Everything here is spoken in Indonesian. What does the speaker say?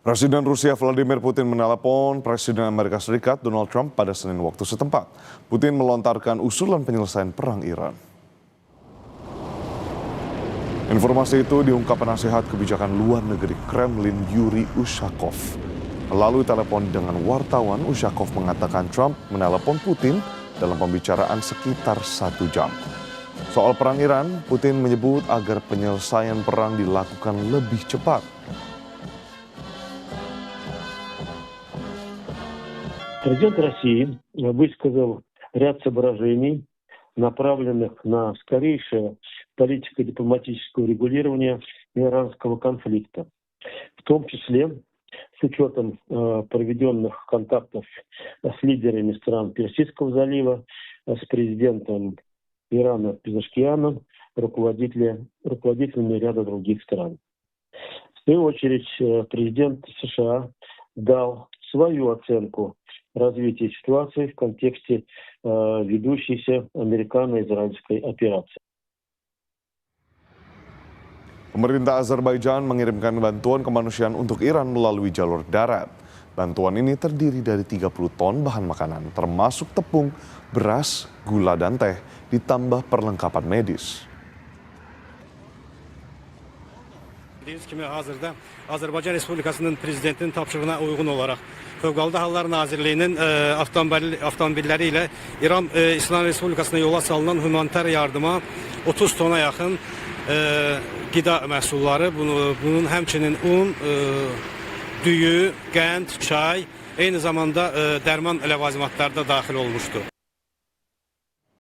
Presiden Rusia Vladimir Putin menelepon Presiden Amerika Serikat Donald Trump pada Senin waktu setempat. Putin melontarkan usulan penyelesaian perang Iran. Informasi itu diungkap penasihat kebijakan luar negeri Kremlin Yuri Ushakov. Melalui telepon dengan wartawan, Ushakov mengatakan Trump menelepon Putin dalam pembicaraan sekitar 1 jam. Soal perang Iran, Putin menyebut agar penyelesaian perang dilakukan lebih cepat. Президент России высказал ряд соображений, направленных на скорейшее политико-дипломатическое урегулирование иранского конфликта, в том числе с учетом проведенных контактов с лидерами стран Персидского залива, с президентом Ирана Пезешкианом, руководителями ряда других стран. В свою очередь, президент США дал свою оценку развития ситуации в контексте ведущейся американо-израильской операции. Pemerintah Azerbaijan mengirimkan bantuan kemanusiaan untuk Iran melalui jalur darat. Bantuan ini terdiri dari 30 ton bahan makanan, termasuk tepung, beras, gula, dan teh, ditambah perlengkapan medis. Bildiğiniz kimi hazırda Azərbaycan Respublikasının prezidentinin tapşırığına uyğun olaraq Fövqəladə Hallar Nazirliyinin avtomobilləri ilə İran İslam Respublikasına yola salınan humanitar yardıma 30 tona yaxın qida məhsulları, bunun həmçinin un, düyü, qənd, çay, eyni zamanda dərman ləvazimatları da daxil olmuşdur.